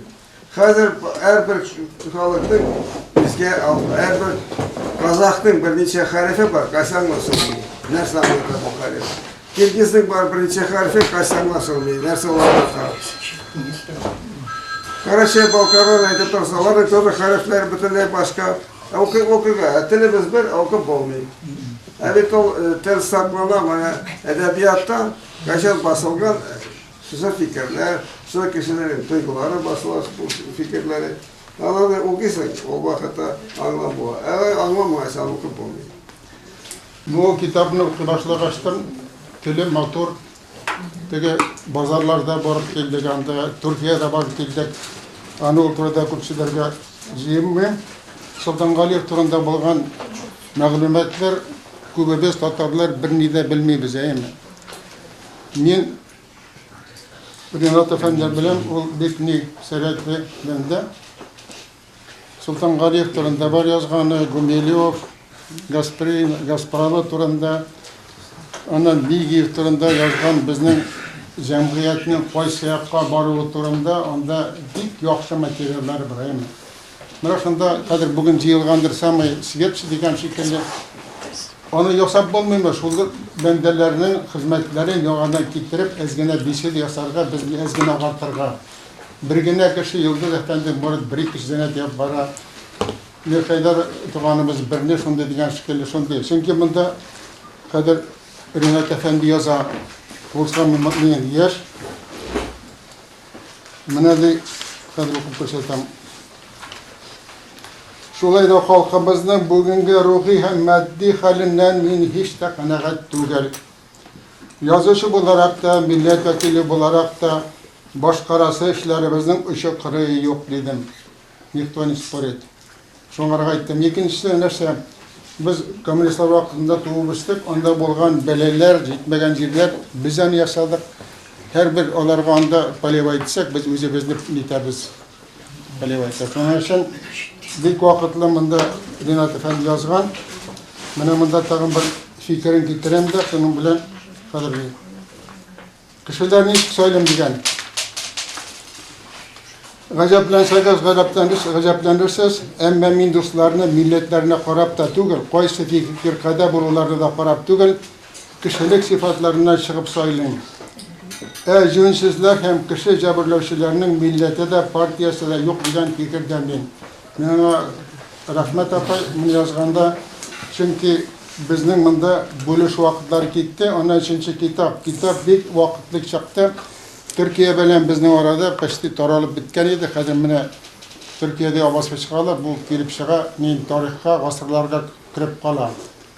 Hazır her bir xalqning bizge her bir Kazak'ın bir neçe harifi var, qaysanglaşılmayı. Nerse anlaydı bu harif. Kirgiz'in var bir neçe harifi, qaysanglaşılmayı. Nerse olardı Karaçay, Balkar'ın aytıp tursalar, türlü harifler bütünlüğü başka. Okuga, tilimiz bir, okup olmayı. Evet o tel saklama edebiyatta kaçan basılgan şu fikirler, şu kişilerin duyguları basılan fikirleri. Anladın okuysan o vakitte anlam bu. Evet anlamaysan okup olmayı.
Bu kitabını başlagaçtan tili motor tege bazarlarda barıp keldik anda Türkiye'de barıp keldik. Anı turda kurşilerge jiyimmi Sultanғалиев турында болған мәгълүматлар күбебез татарлар берни дә белмибез, әйме. Мен Ринат әфәнде белән ул бик ни сәләтле бәндә. Sultanғалиев турында бар язганы, Гумилев, Гаспарова турында, анан Бигиев турында язган безнең җәмгыятьнең кайсы якка баруы турында анда бик яхшы материаллар бар, әйме. Мына шунда хәзер бүген җыелгандыр самый свет дигән шикелле. Аны ясап булмыймы, шул бәндәләрнең хезмәтләрен яңадан китереп, әзгенә бишел ясарга, без әзгенә артырга. Бер генә кеше Йолдыз әфәнде барып бер ике зәнәт яп бара. Мөхәйдәр туганыбыз берне шунда дигән шикелле шундый. Чөнки монда хәзер Ринат әфәнде яза. Булса мен яшь. Менә ди хәзер укып күрсәтәм. Шулай да халкыбызның бүгенге рухи һәм матди хәленнән мин һич тә канәгать түгел. Язучы буларак та, милләт вәкиле буларак та башкарасы эшләребезнең очы-кыры юк дидем. Никто не спорит. Шуңарга әйттем. Икенчесе нәрсә? Без коммунистлар вакытында туып үстек, анда булган бәләләр, җитмәгән җирләр безән ясадык. Һәрбер аларга анда полевай итсәк, без үзебезне нитәбез. Полевай итсәк. Шуның өчен бик вакытлы монда Ринат әфәнде язган. Менә монда тагын бер фикерен китерәм дә, шуның белән хәзер кешеләр ничек сөйләм дигән. Гаҗәпләнерсез, әмма мин дусларны, милләтләрне карап та түгел, кайсы фикеркәдә булуларны да карап түгел, кешелек сыйфатларыннан чыгып сөйләм. Җүнсезләр һәм кеше җәберләүчеләрнең милләте дә, партиясы да юк дигән фикердән мин. Миңа рәхмәт апай, мин язганда, чөнки безнең монда бүлеш вакытлар китте, аны өченче китап бик вакытлы чыкты. Türkiye белән безнең арада почти таралып биткән иде. Хәзер менә Төркиядә басып чыгалар, бу килеп чыга, мин тарихка, гасырларга кирип кала.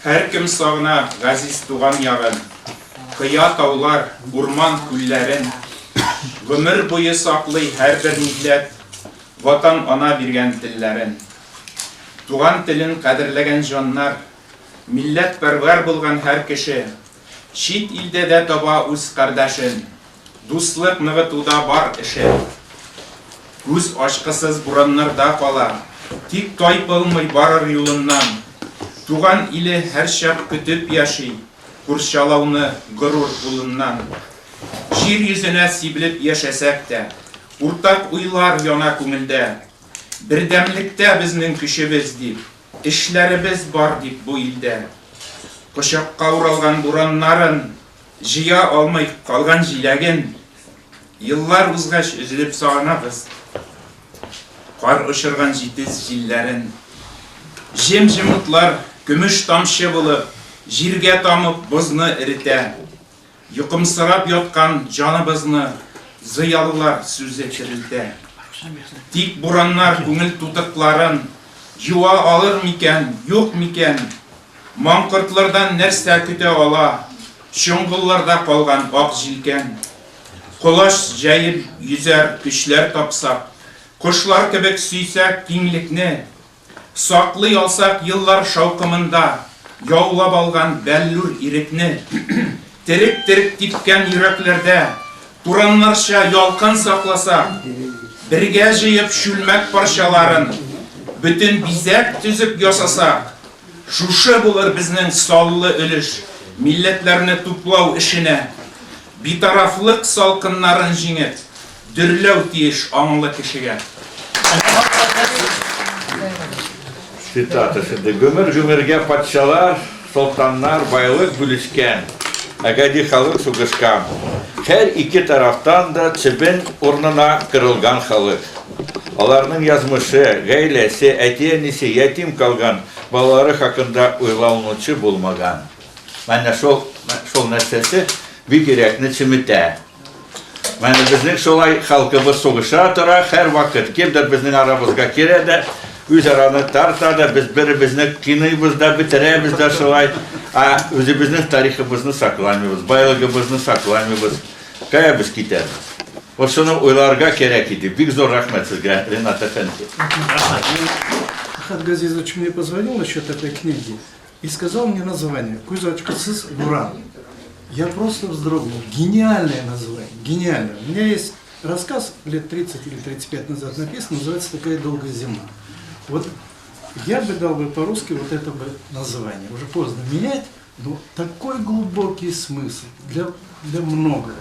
Һәркем сагына газиз туган ягын, кыя таулар, урман күлләрен, гомер буе саклый һәрбер милләт ватан ана биргән телләрен. Туган телен кадерләгән җаннар, милләт пәрвәр булган һәр кеше, чит илдә дә таба үз кардәшен, дуслык ныгытуда бар эше. Күз ачкысыз бураннарда кала, тик тайпылмый барыр юлыннан. Туган иле һәр чак көтеп яши, курчалауны горур улыннан. Җир йөзенә сибелеп яшәсәк тә, уртак уйлар яна күңелдә. Бердәмлектә безнең көчебез дип, эшләребез бар дип бу илдә. Кочакка уралган бураннарын, җыя алмый калган җиләген, еллар узгач өзелеп сагынабыз. Кар ошырган җитез җилләрен. Җем-җемутлар көмеш тамчы булып, җиргә тамып бозны эретә. Йокымсырап яткан җаныбызны зыялылар сүзе терелтә. Тик бураннар күңел тутыкларын юа алыр микән, юк микән? Маңкортлардан нәрсә көтә ала? Чоңгылларда калган ак җилкән. Колаш җәеп йөзәр көчләр тапсак, кошлар кебек сөйсәк киңлекне, саклый алсак еллар шаукымында яулап алган бәллүр ирекне, терек-терек типкән йөрәкләрдә тураннарча ялкын сакласак, бергә җыеп шүлмәк парчаларын, бөтен бизәк төзеп ясасак, шушы булыр безнең саллы өлеш милләтләрне туплау эшенә. Битарафлык салкыннарын җиңеп, дөрләү тиеш аңлы кешегә.
Цитата шеде. Гөмер-гөмергә патшалар, солтаннар байлык бүлешкән, әгәди халык сугышкан. Һәр ике тарафтан да чебен урнына кырылган халык. Аларның язмышы, гаиләсе, әти-әнисе ятим калган, балалары хакында уйлаучы булмаган. Менә шул нәрсәсе бик йөрәкне чеметә. Менә безнең шулай халкыбыз сугыша тора, һәр вакыт кемдер безнең арабызга керә дә, үз араны тарта да, без бер-беребезне кыйныйбыз да, бетерәбез дә шулай, үзебезнең тарихыбызны сакламыйбыз, байлыгыбызны сакламыйбыз. Кая без китәбез? Вот шуны уйларга кирәк иде. Бик зур рәхмәт сезгә, Ренат әфәнди.
Ахат Газизович мне позвонил насчет этой книги и сказал мне название «Күз ачкысыз буран». Я просто вздрогнул. Гениальное название, гениальное. У меня есть рассказ, лет 30 или 35 назад написан, называется «Такая долгая зима». Вот я бы дал бы по-русски вот это бы название. Уже поздно менять, но такой глубокий смысл для многого.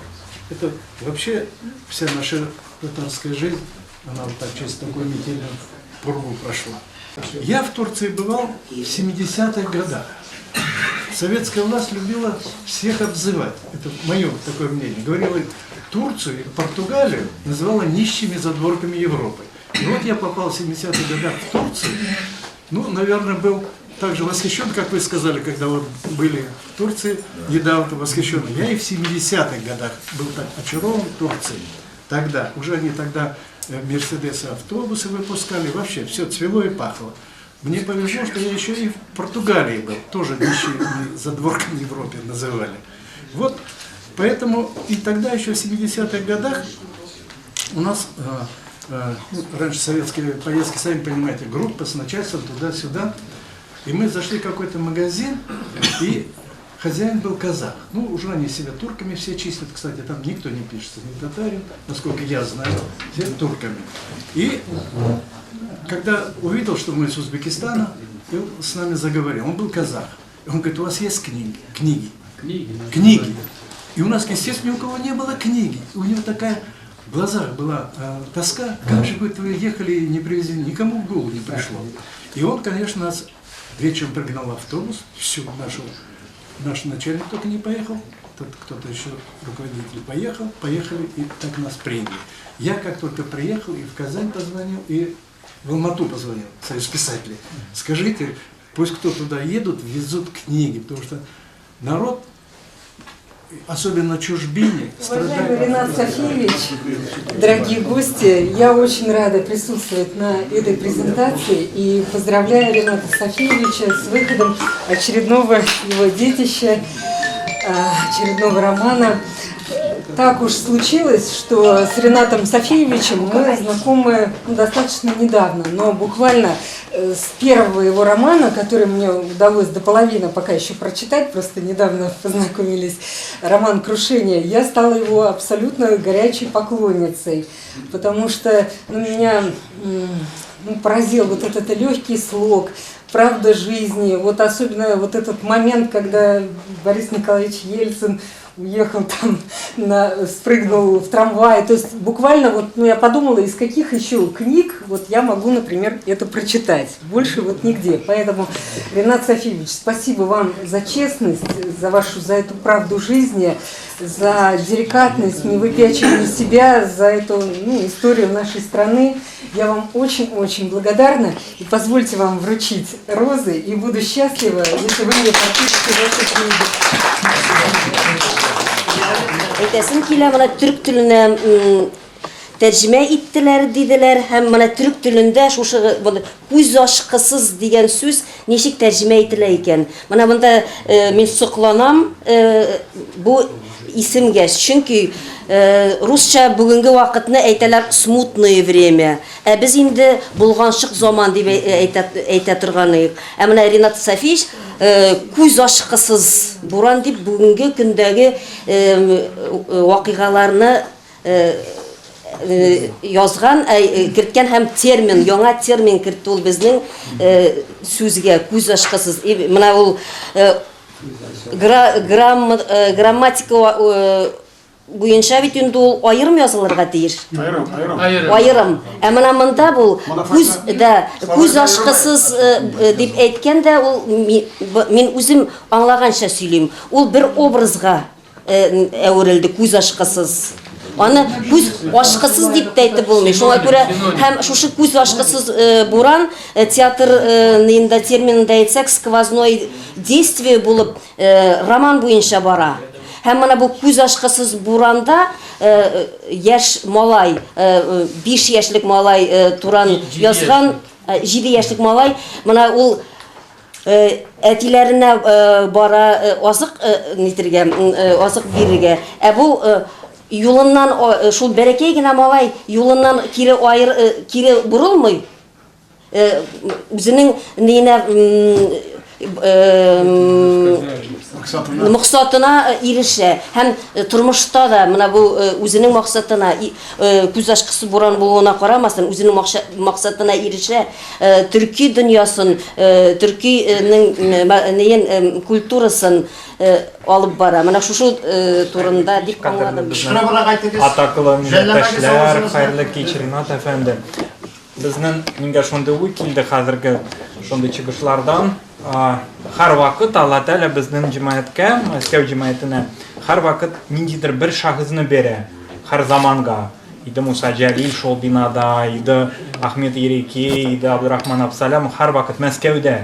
Это вообще вся наша татарская жизнь, она вот так через такую метельную пургу прошла. Я в Турции бывал в 70-х годах. Советская власть любила всех обзывать. Это мое такое мнение. Говорила, Турцию и Португалию называла нищими задворками Европы. И вот я попал в 70-х годах в Турцию. Ну, наверное, был так же восхищен, как вы сказали, когда вы были в Турции, недавно восхищен. Я и в 70-х годах был так очарован Турцией. Тогда, уже они тогда Мерседесы автобусы выпускали, вообще все цвело и пахло. Мне повезло, что я еще и в Португалии был, тоже нищими задворками Европы называли. Вот, поэтому и тогда еще в 70-х годах у нас, раньше советские поездки, сами понимаете, группа с начальством туда-сюда, и мы зашли в какой-то магазин, и хозяин был казах. Ну, уже они себя турками все числят, кстати, там никто не пишется, не татарин, насколько я знаю, все турками. И когда увидел, что мы из Узбекистана, он с нами заговорил. Он был казах. Он говорит, у вас есть книги? Книги. И у нас, естественно, ни у кого не было книги. У него такая в глазах была тоска. Как же, говорит, вы ехали и не привезли? Никому в голову не пришло. И он, конечно, нас вечером пригнал в автобус. Всю наш начальник только не поехал. Кто-то еще, руководитель, поехали и так нас приняли. Я как только приехал и в Казань позвонил, и в Алмату позвонил, Союз писателей. Скажите, пусть кто туда едут, везут книги, потому что народ особенно чужбине,
Уважаемый
страдают.
Ренат Софиевич, дорогие гости, я очень рада присутствовать на этой презентации и поздравляю Рената Софиевича с выходом очередного его детища, очередного романа. Так уж случилось, что с Ренатом Софиевичем мы знакомы достаточно недавно, но буквально с первого его романа, который мне удалось до половины пока еще прочитать, просто недавно познакомились, роман «Крушение», я стала его абсолютно горячей поклонницей, потому что меня поразил вот этот легкий слог, правда жизни, вот особенно вот этот момент, когда Борис Николаевич Ельцин уехал там, спрыгнул в трамвай. То есть буквально вот, я подумала, из каких еще книг вот я могу, например, это прочитать. Больше вот нигде. Поэтому, Ренат Софиевич, спасибо вам за честность, за эту правду жизни, за деликатность, не выпячивание себя, за эту историю нашей страны. Я вам очень-очень благодарна. И позвольте вам вручить розы, и буду счастлива, если вы мне подпишете вашу книгу.
Әйтәсем килә, моны түрк теленә тәрҗемә иттеләр диделәр, һәм моны түрк телендә шушы күз ачкысыз дигән сүз ничек тәрҗемә ителә икән. Моны монда мин сокланам бу исемгә, чөнки русча бүгенге вакытны әйтәләр смутное время. Без инде булганчык заман дип әйтә торганыйк. Менә Ренат Софиевич күз ачкысыз буран дип бүгенге көндәге вакыйгаларны язган, керткән һәм термин, яңа термин кертте ул безнең сүзгә күз ачкысыз. Менә ул грамматика буенча бит инде ул аерым язылырга тиеш. Аерым. Менә монда бу күз ачкысыз дип әйткәндә ул мин үзем аңлаганча сөйлим. Ул бер образга әверелде күз ачкысыз. Аны күз ачкысыз дип әйтеп булмый. Шуңа күрә һәм шушы күз ачкысыз буран театр нинда терминында әйтсәк сквозное действие булып роман буенча бара. Һәм менә бу күз ачкысыз буранда яшь малай, 5 яшьлек малай туран язган, 7 яшьлек малай, менә ул әтиләренә бара азык нитергә, азык бирергә. Бу юлыннан шул бәрәкәй генә малай юлыннан кире бурылмый. Үзенең нинә максатына ирешә. Һәм тормышта да менә бу үзенең максатына күз ачкысы буран булуына карамасын, үзенең максатына ирешә. Төрки дөньясын, төркинең культурасын алып бара. Менә шушы турында дип аңладым.
Атакылы милләттәшләр, хәерле кич Ренат әфәнде. Безнең миңа шундый уй килде хәзерге шундый чыгышлардан. Һәр вакыт Алла Тәгалә безнең җәмгыятькә, Мәскәү җәмгыятенә һәр вакыт ниндидер бер шәхесне бирә. Һәр заманга. Иде Муса Җәлил шул бинада, иде Ахмед Ирекей, иде Абдурахман Абсалам һәр вакыт Мәскәүдә.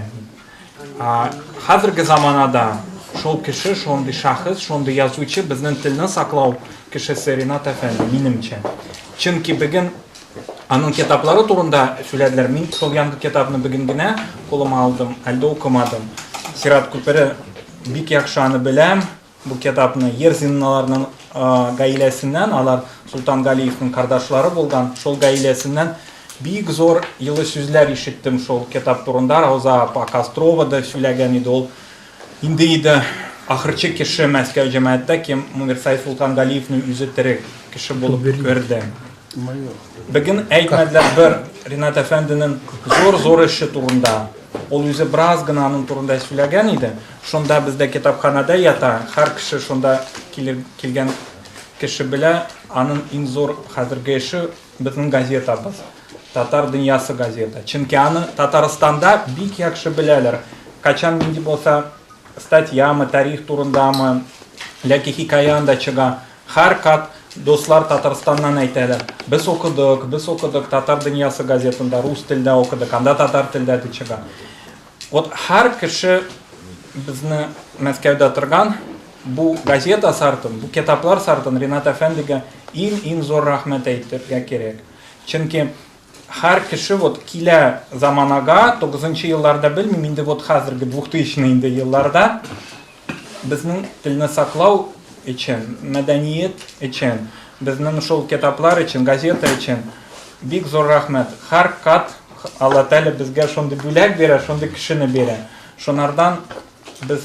Хәзерге заманада шул кеше, шундый шәхес, шундый язучы безнең телне саклау кешесе Ренат әфәнде минемчә. Чөнки бүген аның китаплары турында сөйләделәр. Мин шул яңгы китапны бүген генә кулыма алдым, әлдә укымадым. Сират күпере бик яхшы аны беләм. Бу китапны Ерзинналарның гаиләсеннән, алар Султан Галиевның кардашлары булган, шул гаиләсеннән бик зур йылы сүзләр ишеттем шул китап турында. Рауза Кострова да сөйләгән иде ул. Инде ахырчы кеше Мәскәү җәмгыятендә кем Мирсай Султан Галиевның үзе терек кеше булып күрде. Бүген әйтмәделәр бер Ренат әфәнденең зур эше турында. Ул үзе бераз гына аның турында сөйләгән иде. Шунда бездә китапханада ята, һәр кеше шунда килгән кеше белә, аның иң зур хәзерге эше безнең газетабыз. Татар дөньясы газета. Чөнки аны Татарстанда бик яхшы беләләр. Качан нинди булса статьямы, тарих турындамы, ләки хикаянда чыга. Һәр кат достлар Татарстаннан әйтәләр. Без укыдык Татар дөньясы газетында, рус телдә укыдык, анда татар телдә чыга. Вот һәр кеше безне Мәскәүдә торган bu gazeta sартын, bu kitaplar sартын Ринат әфәндегә иң зур рәхмәт әйтергә кирәк. Чөнки һәр кеше вот килә заманага 90-нчы елларда белмим, инде вот хәзерге 2000-нчы инде елларда безнең телне саклау өчен, мәдәният өчен, безнең шул китаплар өчен, газета өчен бик зур рәхмәт. Һәр кат Алла Тәгалә безгә шундый бүләк бирә, шундый кешене бирә. Шунардан biz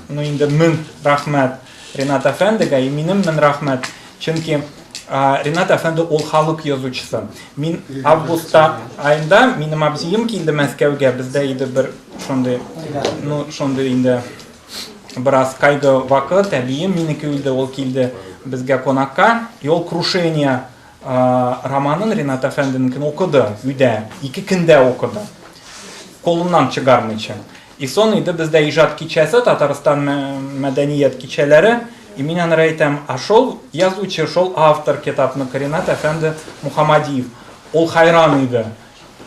инде мең рәхмәт Ринат әфәндегә, минем мең рәхмәт. Чөнки Ринат әфәнде ул халык язучысы. Мин августта айында минем абзием килде Мәскәүгә, бездә иде бер шундый инде бераз кайгы вакыт, әбием минеке үлде, ул килде безгә кунакка. Юл крушения романын Ринат әфәнденекен укыды өйдә, 2 көндә укыды. Колуннан чыгармыйча. И сон иде бездә иҗат кичәсе, Татарстан мәдәният кичәләре. И мин аны әйтәм, шул язучы, шул автор китапны Ринат әфәнде Мухаммадиев. Ул хайран иде.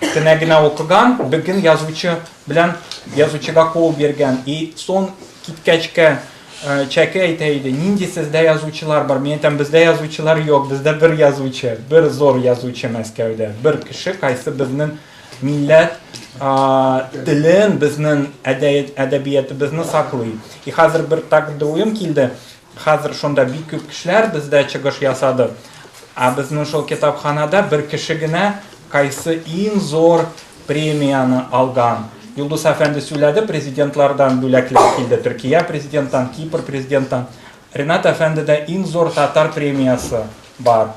Кенә генә укыган, бүген язучы белән язучыга кул биргән. И сон киткәчкә чәкә әйтә иде, нинди сездә язучылар бар? Мин әйтәм, бездә язучылар юк, бездә бер язучы, бер зур язучы Мәскәүдә. Бер кеше, кайсы безнең милләт телен, безнең әдәбиятыбызны саклый. И хәзер бер такда уем килде. Хәзер шунда бик күп кешеләр бездә чыгыш ясады. Безнең шул китапханада бер кеше генә кайсы иң зур премияны алган. Юлдус әфәнде сөйләде, президентлардан бүләкләр килде. Төркия президенттан, Кипр президенттан. Ринат әфәндедә иң зур татар премиясы бар.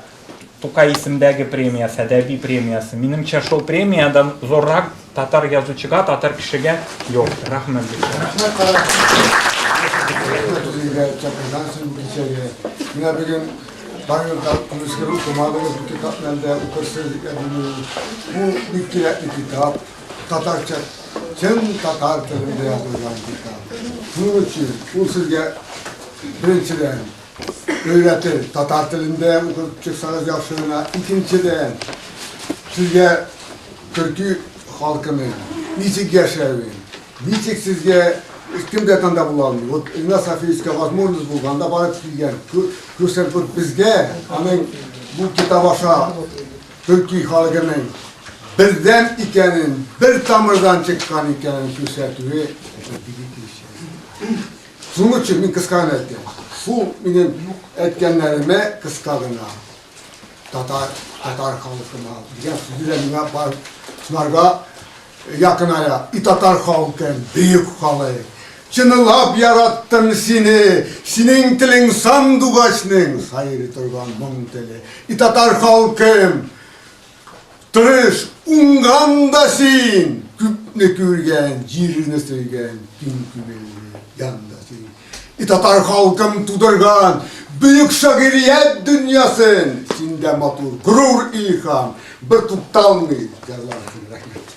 Тукай исемдәге премиясы, әдәби премиясы. Минемчә шул премиядан зуррак татар язучыга, татар кешегә юк. Рәхмәт.
Менә бүген Байырда күрсәтү командагыз бу китапнамда укырсыз бу бик кирәкле китап. Татарча, чын татар телендә язылган китап. Шуның өчен ул сезгә беренчедән öğretir, Tatar tilinde okuyup çıksanız yaxşılığına. İkinciden, sizge Türkü halkının niçin yaşayın, niçin sizge kimde tanda bulanmıyor. İlna Safiysk'a возможность bulganda barıp sizgen, gösterip bizge, bu kitabaşa Türkü halkının birden ikenin, bir tamırdan çıkan ikenin gösterdiği Şunun için ben kıskan ettim. Şu benim etkenlerime kıskadına, Tatar halkına, sizlerine var, şunlarga yakınaya, Tatar halkın, büyük halı. Çınılap yarattın seni, senin tilin sandugaçның, sayırı turgan mung tili. Tatar halkım, tırış, unganda sin, küpne kürgen, cirini söygen, gün kübeli, yandasın. Tatar halkım tudurgan, büyük şairiyet dünyasın, sinde matur, gurur ilham, bir tuttalmı, yazlarsın rahmet.